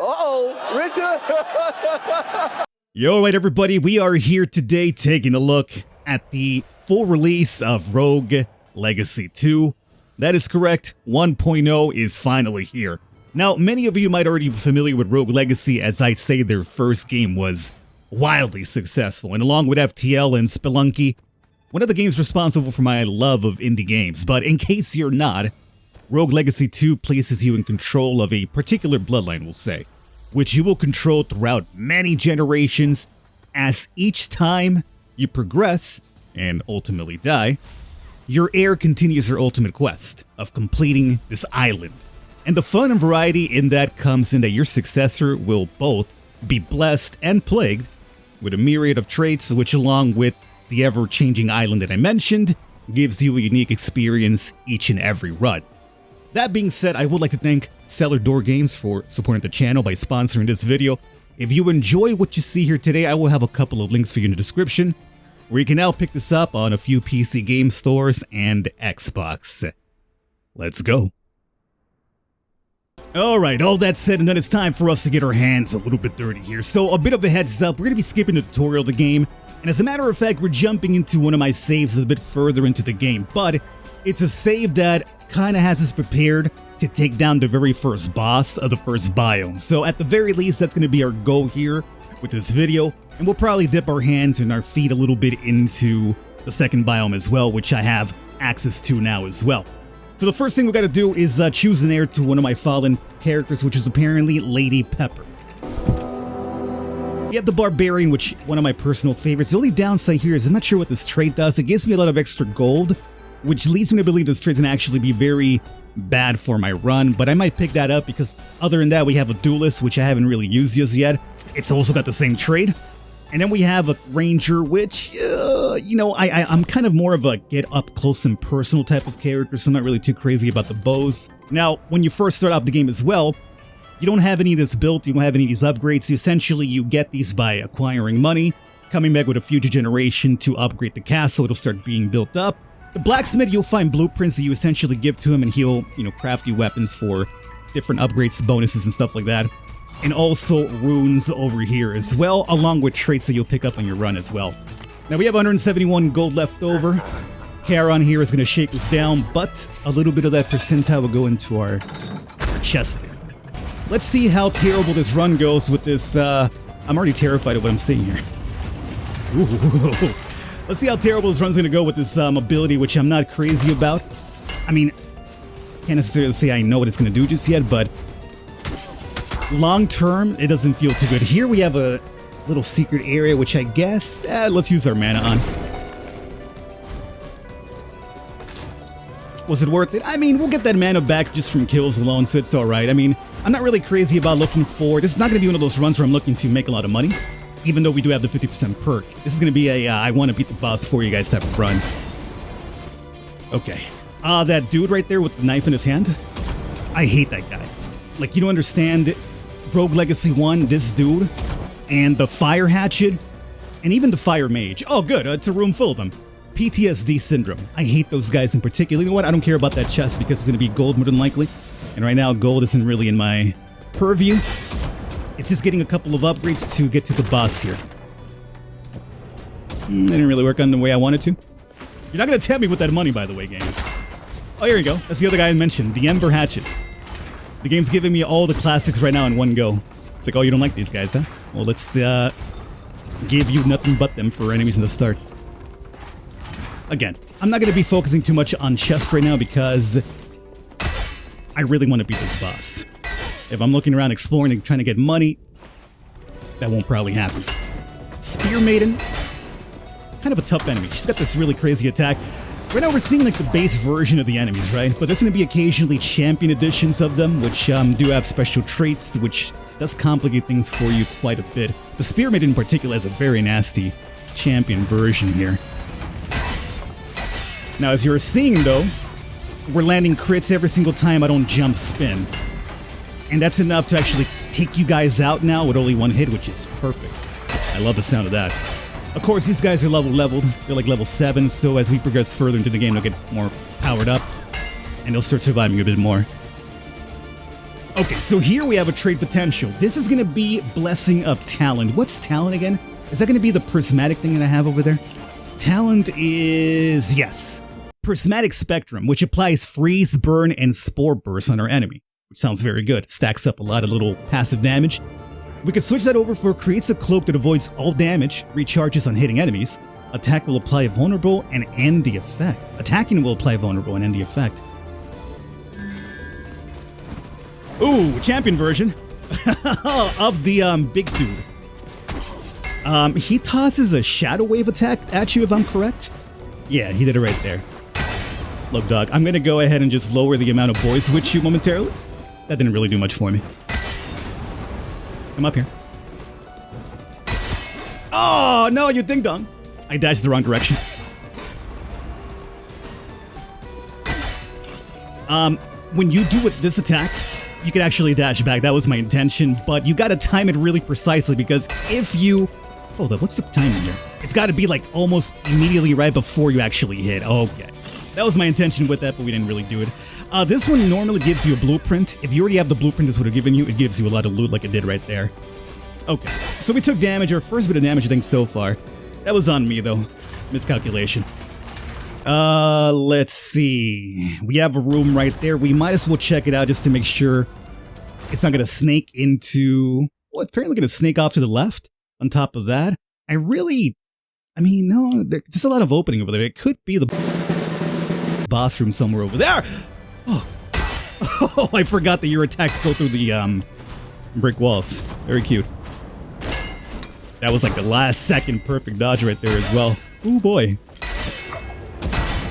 Richard! Yo, alright everybody, we are here today taking a look at the full release of Rogue Legacy 2. That is correct, 1.0 is finally here. Now, many of you might already be familiar with Rogue Legacy, as I say their first game was wildly successful, and along with FTL and Spelunky, one of the games responsible for my love of indie games. But in case you're not, Rogue Legacy 2 places you in control of a particular bloodline, we'll say, which you will control throughout many generations. As each time you progress, and ultimately die, your heir continues her ultimate quest of completing this island. And the fun and variety in that comes in that your successor will both be blessed and plagued with a myriad of traits, which along with the ever-changing island that I mentioned, gives you a unique experience each and every run. That being said, I would like to thank Cellar Door Games for supporting the channel by sponsoring this video. If you enjoy what you see here today, I will have a couple of links for you in the description, where you can now pick this up on a few PC game stores and Xbox. Let's go. Alright, all that said and done, it's time for us to get our hands a little bit dirty here. So a bit of a heads up, we're going to be skipping the tutorial of the game, and as a matter of fact, we're jumping into one of my saves a bit further into the game, but it's a save that kind of has us prepared to take down the very first boss of the first biome. So at the very least, that's going to be our goal here with this video, and we'll probably dip our hands and our feet a little bit into the second biome as well, which I have access to now as well. So the first thing we got to do is choose an heir to one of my fallen characters, which is apparently Lady Pepper. You have the Barbarian, which one of my personal favorites. The only downside here is I'm not sure what this trait does. It gives me a lot of extra gold, which leads me to believe this trait's going to actually be very bad for my run, but I might pick that up because other than that, we have a Duelist, which I haven't really used just yet. It's also got the same trait. And then we have a Ranger, which, you know, I'm kind of more of a get up close and personal type of character, so I'm not really too crazy about the bows. Now, when you first start off the game as well, you don't have any of this built, you don't have any of these upgrades. Essentially, you get these by acquiring money, coming back with a future generation to upgrade the castle. It'll start being built up. The blacksmith, you'll find blueprints that you essentially give to him, and he'll, you know, craft you weapons for different upgrades, bonuses, and stuff like that. And also runes over here as well, along with traits that you'll pick up on your run as well. Now we have 171 gold left over. Charon here is going to shake us down, but a little bit of that percentile will go into our chest there. Let's see how terrible this run goes with this. I'm already terrified of what I'm seeing here. Ooh. Let's see how terrible this run's going to go with this ability, which I'm not crazy about. I mean, can't necessarily say I know what it's going to do just yet, but long term, it doesn't feel too good. Here we have a little secret area, which I guess, let's use our mana on. Was it worth it? I mean, we'll get that mana back just from kills alone, so it's alright. I mean, I'm not really crazy about looking for... This is not going to be one of those runs where I'm looking to make a lot of money, even though we do have the 50% perk. This is going to be a, I want to beat the boss for you guys type of run. Okay. That dude right there with the knife in his hand, I hate that guy. Like, you don't understand... Rogue Legacy 1, this dude, and the Fire Hatchet, and even the Fire Mage. Oh, good, it's a room full of them. PTSD syndrome. I hate those guys in particular. You know what? I don't care about that chest because it's going to be gold more than likely. And right now, gold isn't really in my purview. It's just getting a couple of upgrades to get to the boss here. They didn't really work on the way I wanted to. You're not going to tell me with that money, by the way, game. Oh, here you go. That's the other guy I mentioned, the Ember Hatchet. The game's giving me all the classics right now in one go. It's like, oh, you don't like these guys, huh? Well, let's give you nothing but them for enemies in the start. Again, I'm not going to be focusing too much on chest right now because I really want to beat this boss. If I'm looking around exploring and trying to get money, that won't probably happen. Spear Maiden, kind of a tough enemy. She's got this really crazy attack. Right now we're seeing like the base version of the enemies, right? But there's going to be occasionally champion editions of them, which do have special traits, which does complicate things for you quite a bit. The Spear Maiden in particular has a very nasty champion version here. Now, as you're seeing though, we're landing crits every single time I don't jump spin. And that's enough to actually take you guys out now with only one hit, which is perfect. I love the sound of that. Of course, these guys are leveled. They're like level 7, so as we progress further into the game, they'll get more powered up, and they'll start surviving a bit more. Okay, so here we have a trait potential. This is gonna be Blessing of Talent. What's Talent again? Is that gonna be the prismatic thing that I have over there? Talent is, yes, Prismatic Spectrum, which applies Freeze, Burn, and Spore Burst on our enemy, which sounds very good. Stacks up a lot of little passive damage. We could switch that over for creates a cloak that avoids all damage, recharges on hitting enemies. Attack will apply vulnerable and end the effect. Attacking will apply vulnerable and end the effect. Ooh, champion version of the big dude. He tosses a shadow wave attack at you, if I'm correct. Yeah, he did it right there. Look, dog, I'm gonna go ahead and just lower the amount of voice with you momentarily. That didn't really do much for me. Come up here. Oh, no, you ding dong. I dashed the wrong direction. When you do this attack, you can actually dash back. That was my intention, but you gotta time it really precisely because if you... Hold up, what's the timing here? It's gotta be like almost immediately right before you actually hit. Okay. That was my intention with that, but we didn't really do it. This one normally gives you a blueprint. If you already have the blueprint this would have given you, it gives you a lot of loot like it did right there. Okay, so we took damage, our first bit of damage I think so far. That was on me though, miscalculation. Let's see. We have a room right there. We might as well check it out just to make sure it's not gonna snake into... Well, it's apparently gonna snake off to the left. On top of that, no, there's a lot of opening over there. It could be the boss room somewhere over there. Oh, I forgot that your attacks go through the brick walls. Very cute. That was like the last second perfect dodge right there as well. Oh boy.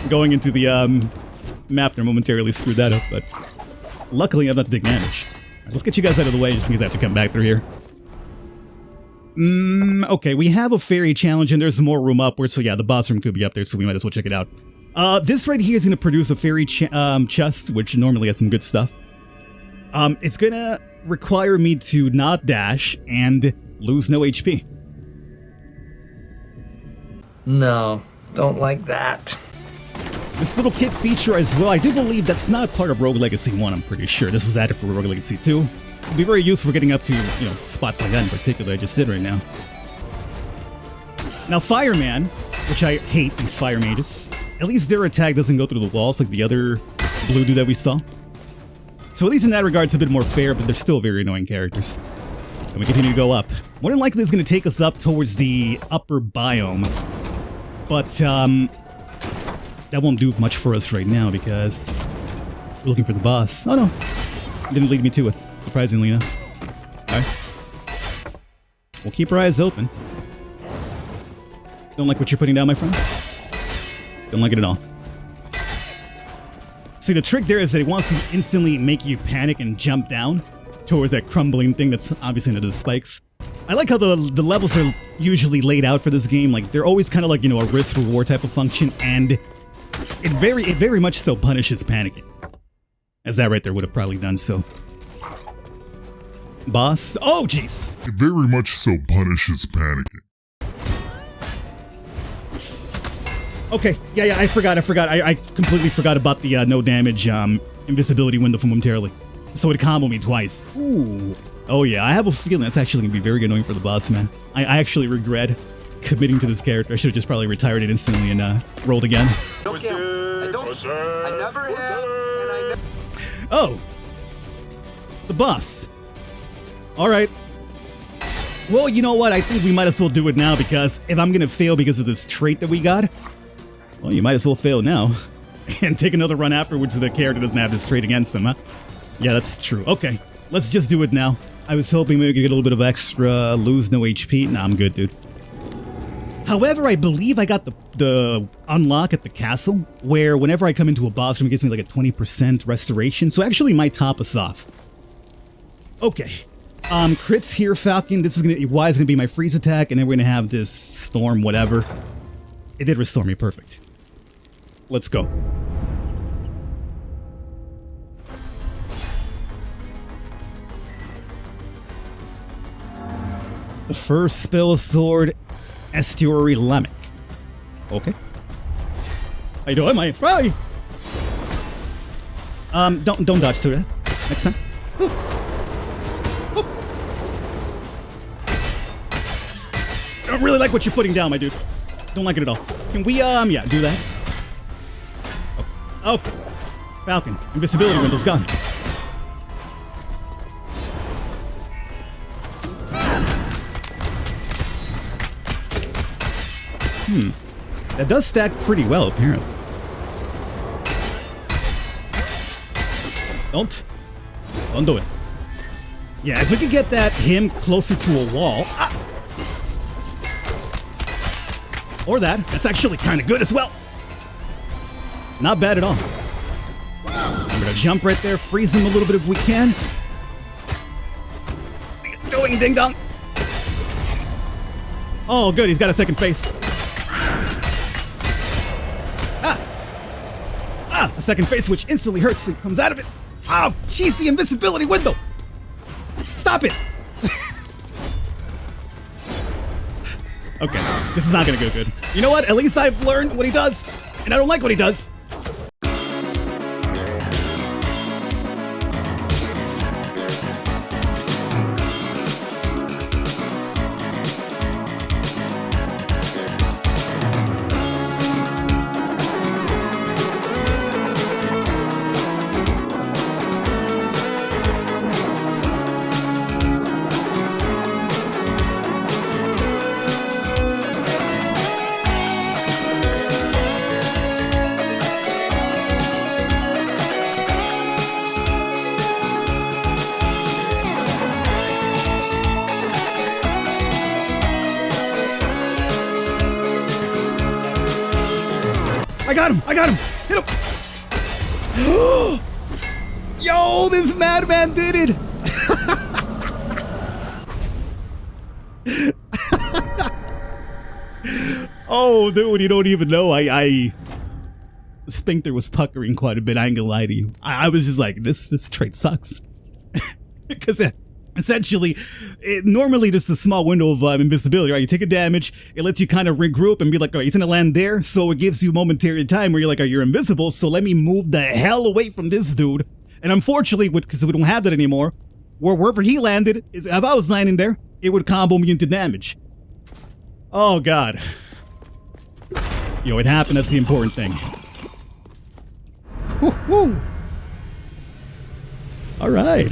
Going into the map there momentarily screwed that up, but luckily I'm not to take damage. Right, let's get you guys out of the way just in case I have to come back through here. Okay, we have a fairy challenge and there's more room upwards, so yeah, the boss room could be up there, so we might as well check it out. This right here is going to produce a fairy chest, which normally has some good stuff. It's going to require me to not dash and lose no HP. No, don't like that. This little kit feature as well, I do believe that's not part of Rogue Legacy 1, I'm pretty sure. This was added for Rogue Legacy 2. It'll be very useful for getting up to, spots like that in particular I just did right now. Now, Fireman, which I hate these fire mages, at least their attack doesn't go through the walls like the other blue dude that we saw. So at least in that regard, it's a bit more fair, but they're still very annoying characters. And we continue to go up. More than likely, it's going to take us up towards the upper biome. But, that won't do much for us right now because we're looking for the boss. Oh no, it didn't lead me to it, surprisingly enough. Alright. We'll keep our eyes open. Don't like what you're putting down, my friend? Don't like it at all. See, the trick there is that it wants to instantly make you panic and jump down towards that crumbling thing that's obviously into the spikes. I like how the levels are usually laid out for this game. Like, they're always kind of like, a risk-reward type of function, and it very much so punishes panicking. As that right there would have probably done so. Boss? Oh, jeez! It very much so punishes panicking. Okay, yeah, I forgot. I completely forgot about the no damage invisibility window from momentarily. So it comboed me twice. Ooh. Oh yeah, I have a feeling that's actually going to be very annoying for the boss, man. I actually regret committing to this character. I should have just probably retired it instantly and rolled again. I never hit, and I never... Oh! The boss. Alright. Well, you know what? I think we might as well do it now because if I'm going to fail because of this trait that we got, well, you might as well fail now. And take another run afterwards so the character doesn't have this trait against him, huh? Yeah, that's true. Okay, let's just do it now. I was hoping maybe we could get a little bit of extra, lose no HP. Nah, I'm good, dude. However, I believe I got the unlock at the castle, where whenever I come into a boss room, it gives me like a 20% restoration, so actually might top us off. Okay. Crits here, Falcon. This is gonna be my freeze attack, and then we're gonna have this storm, whatever. It did restore me, perfect. Let's go. The first spell sword, Estuary Lemic. Okay. How you doing, my friend? Don't dodge through that. Next time. Ooh. don't really like what you're putting down, my dude. Don't like it at all. Can we, yeah, do that? Oh, okay. Falcon, invisibility window's gone. That does stack pretty well, apparently. Don't do it. Yeah, if we could get him closer to a wall. Or that's actually kind of good as well. Not bad at all. I'm gonna jump right there, freeze him a little bit if we can. What are you doing, ding dong? Oh, good, he's got a second face. A second face, which instantly hurts, so he comes out of it. Oh, jeez, the invisibility window. Stop it. Okay, this is not gonna go good. You know what? At least I've learned what he does, and I don't like what he does. I got him! Hit him! Yo, this madman did it! Oh, dude, you don't even know. Sphincter was puckering quite a bit, I ain't gonna lie to you. I was just like, this trait sucks. Because essentially, normally this is a small window of invisibility, right? You take a damage, it lets you kind of regroup and be like, oh, he's gonna land there, so it gives you momentary time where you're like, oh, you're invisible, so let me move the hell away from this dude. And unfortunately, because we don't have that anymore, wherever he landed, if I was landing there, it would combo me into damage. Oh, God. Yo, it happened, that's the important thing. Woo-hoo. All right.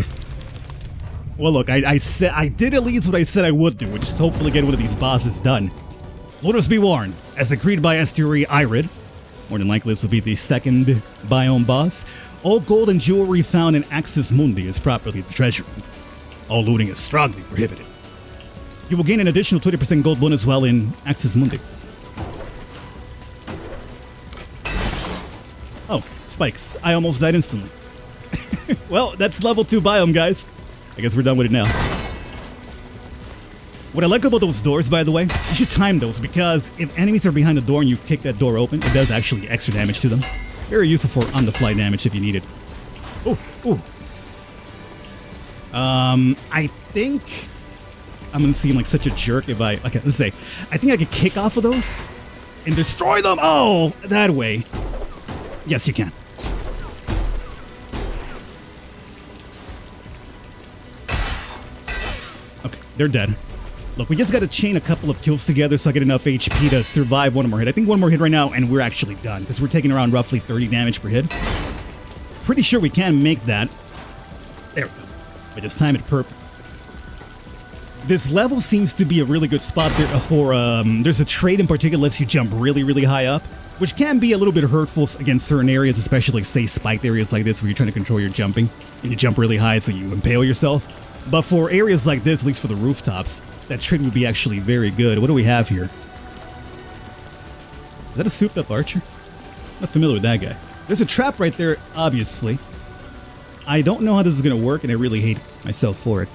Well, look, I did at least what I said I would do, which is hopefully get one of these bosses done. Let us be warned, as agreed by Estuary Heir, more than likely this will be the second biome boss, all gold and jewelry found in Axis Mundi is properly the treasure. All looting is strongly prohibited. You will gain an additional 20% gold bonus while in Axis Mundi. Oh, spikes. I almost died instantly. Well, that's level 2 biome, guys. I guess we're done with it now. What I like about those doors, by the way, you should time those, because if enemies are behind the door and you kick that door open, it does actually extra damage to them. Very useful for on-the-fly damage if you need it. Oh, oh. I think I'm gonna seem like such a jerk if I... Okay, let's say, I think I could kick off of those and destroy them. Oh, that way. Yes, you can. Okay, they're dead. Look, we just gotta chain a couple of kills together so I get enough HP to survive one more hit. I think one more hit right now and we're actually done, because we're taking around roughly 30 damage per hit. Pretty sure we can make that. There we go. I just timed it perfect. This level seems to be a really good spot there for, there's a trait in particular that lets you jump really, really high up, which can be a little bit hurtful against certain areas, especially, say, spiked areas like this where you're trying to control your jumping, and you jump really high so you impale yourself. But for areas like this, at least for the rooftops, that trait would be actually very good. What do we have here? Is that a souped-up archer? I'm not familiar with that guy. There's a trap right there, obviously. I don't know how this is going to work, and I really hate myself for it.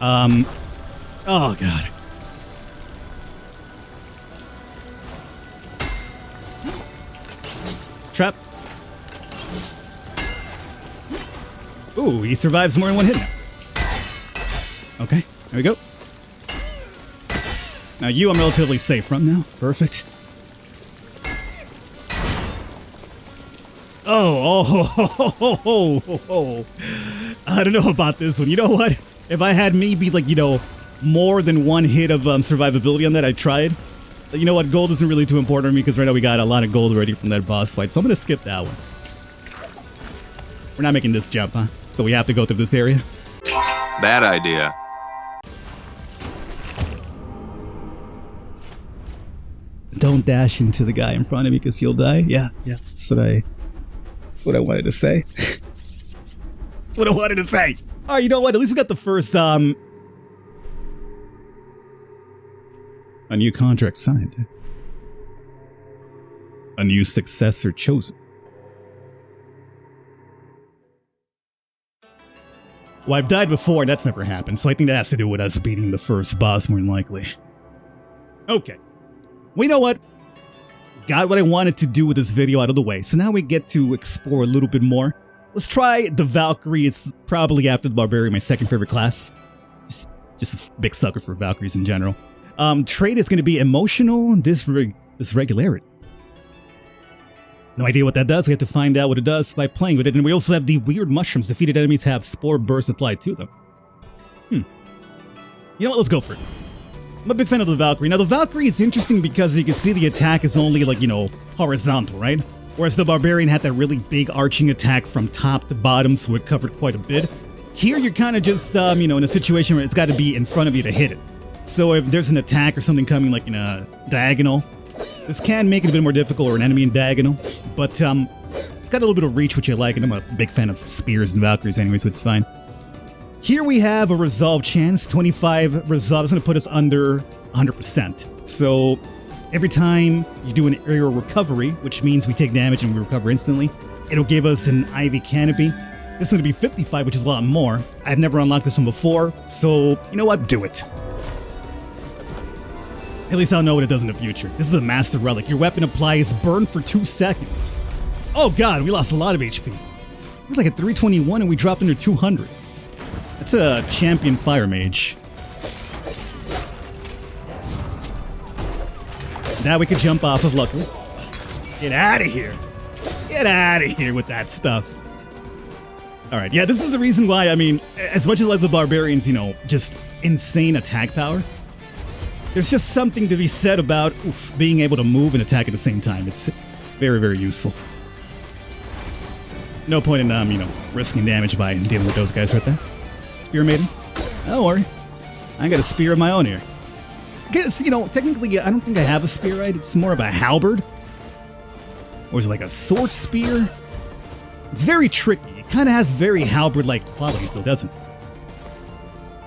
Oh, God. Trap. Ooh, he survives more than one hit now. Okay, there we go. Now you I'm relatively safe from now. Perfect. Oh. I don't know about this one. You know what? If I had me be like, you know, more than one hit of survivability on that. I tried. But you know what? Gold isn't really too important to me because right now we got a lot of gold already from that boss fight. So I'm going to skip that one. We're not making this jump, huh? So we have to go through this area. Bad idea. Don't dash into the guy in front of me because you'll die. Yeah. That's what I wanted to say. That's what I wanted to say. All right, you know what? At least we got the first, a new contract signed. A new successor chosen. Well, I've died before, and that's never happened, so I think that has to do with us beating the first boss, more than likely. Okay. Well, you know what? Got what I wanted to do with this video out of the way, so now we get to explore a little bit more. Let's try the Valkyrie. It's probably after the Barbarian, my second favorite class. Just a big sucker for Valkyries in general. Trait is going to be emotional dysregularity. No idea what that does. We have to find out what it does by playing with it. And we also have the weird mushrooms. Defeated enemies have spore bursts applied to them. You know what? Let's go for it. I'm a big fan of the Valkyrie. Now, the Valkyrie is interesting because you can see the attack is only, like, you know, horizontal, right? Whereas the Barbarian had that really big arching attack from top to bottom, so it covered quite a bit. Here, you're kind of just, you know, in a situation where it's got to be in front of you to hit it. So if there's an attack or something coming, like, in a diagonal, this can make it a bit more difficult, or an enemy in diagonal. But, it's got a little bit of reach, which I like, and I'm a big fan of spears and Valkyries anyway, so it's fine. Here we have a resolve chance, 25 resolve. It's going to put us under 100%. So every time you do an area recovery, which means we take damage and we recover instantly, it'll give us an Ivy Canopy. This is going to be 55, which is a lot more. I've never unlocked this one before, so you know what? Do it. At least I'll know what it does in the future. This is a Master Relic. Your weapon applies burn for 2 seconds. Oh god, we lost a lot of HP. We're like at 321 and we dropped under 200. That's a champion fire mage. Now we can jump off of, luckily. Get out of here. Get out of here with that stuff. Alright, yeah, this is the reason why, I mean, as much as I love the Barbarians, you know, just insane attack power, there's just something to be said about being able to move and attack at the same time. It's very, very useful. No point in, you know, risking damage by dealing with those guys right there. Spear maiden? Don't worry. I got a spear of my own here. I guess, you know, technically, I don't think I have a spear, right? It's more of a halberd. Or is it like a sword spear? It's very tricky. It kind of has very halberd-like qualities, though, doesn't it?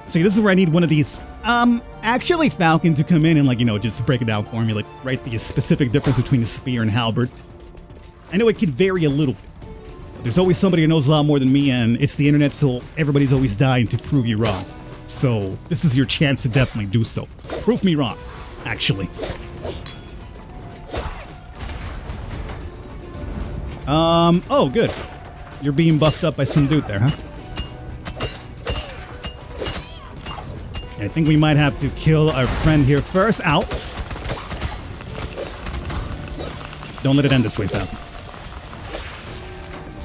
So this is where I need one of these, actually Falcon to come in and, like, you know, just break it down for me, like, write the specific difference between a spear and halberd. I know it can vary a little bit. There's always somebody who knows a lot more than me, and it's the internet, so everybody's always dying to prove you wrong. So this is your chance to definitely do so. Prove me wrong, actually. Oh, good. You're being buffed up by some dude there, huh? I think we might have to kill our friend here first. Ow. Don't let it end this way, Falcon.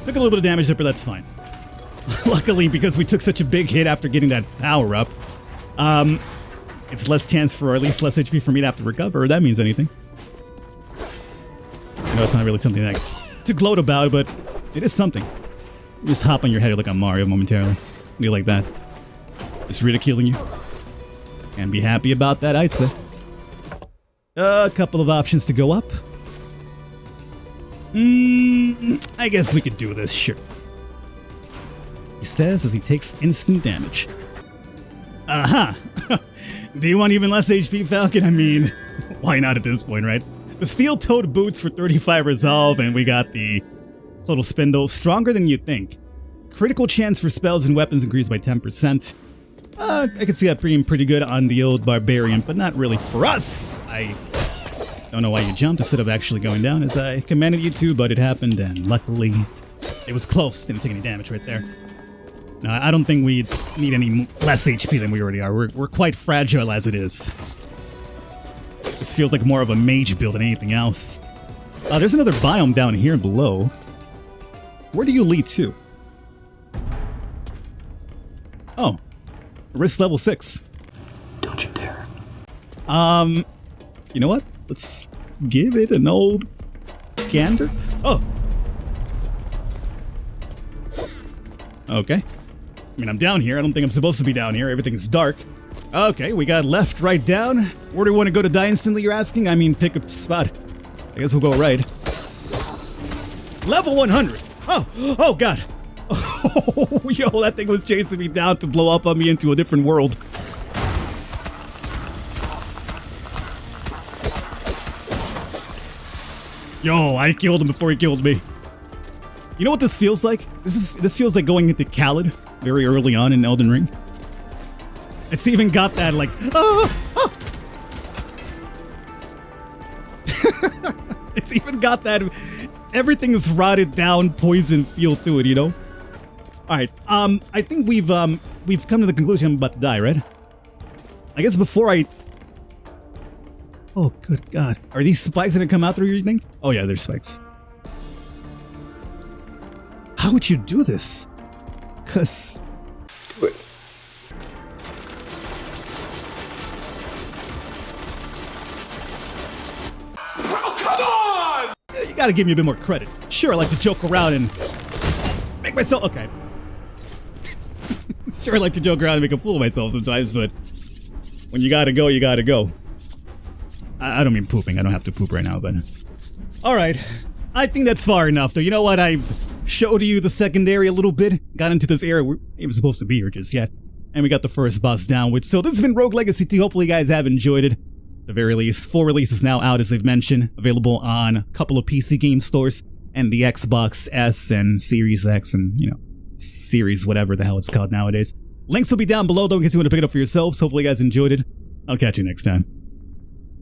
Took a little bit of damage there, but that's fine. Luckily, because we took such a big hit after getting that power up, it's less chance for, or at least less HP for me to have to recover, if that means anything. I know it's not really something that to gloat about, but it is something. You just hop on your head like a Mario momentarily. Be like that. Just ridiculing you. And be happy about that, I'd say. A couple of options to go up. I guess we could do this, sure. He says as he takes instant damage. Uh-huh. Do you want even less HP, Falcon? I mean, why not at this point, right? The steel-toed boots for 35 resolve, and we got the little spindle. Stronger than you'd think. Critical chance for spells and weapons increased by 10%. I can see that being pretty good on the old Barbarian, but not really for us. I don't know why you jumped instead of actually going down as I commanded you to, but it happened, and luckily it was close. Didn't take any damage right there. No, I don't think we need any less HP than we already are. We're quite fragile as it is. This feels like more of a mage build than anything else. There's another biome down here below. Where do you lead to? Oh, risk level 6. Don't you dare. You know what? Let's give it an old gander. Oh. Okay. I mean, I'm down here. I don't think I'm supposed to be down here. Everything's dark. Okay, we got left, right, down. Where do we want to go to die instantly, you're asking? I mean, pick a spot. I guess we'll go right. Level 100. Oh God. Oh, yo, that thing was chasing me down to blow up on me into a different world. Yo, I killed him before he killed me. You know what this feels like? This feels like going into Khalid very early on in Elden Ring. It's even got that like, It's even got that everything is rotted down poison feel to it, you know? Alright, I think we've come to the conclusion I'm about to die, right? I guess before I... Oh, good God. Are these spikes gonna come out through your thing? Oh yeah, there's spikes. How would you do this? Cause... Do it. Oh, come on! You gotta give me a bit more credit. Sure, I like to joke around and make myself... Okay. Sure, I like to joke around and make a fool of myself sometimes, but when you gotta go, you gotta go. I don't mean pooping. I don't have to poop right now, but... Alright. I think that's far enough, though. You know what? I've showed you the secondary a little bit. Got into this area. We're not even supposed to be here just yet. And we got the first boss down with. So this has been Rogue Legacy 2. Hopefully you guys have enjoyed it. At the very least. 4 releases now out, as I've mentioned. Available on a couple of PC game stores. And the Xbox S and Series X and, you know, Series whatever the hell it's called nowadays. Links will be down below, though, in case you want to pick it up for yourselves. Hopefully you guys enjoyed it. I'll catch you next time.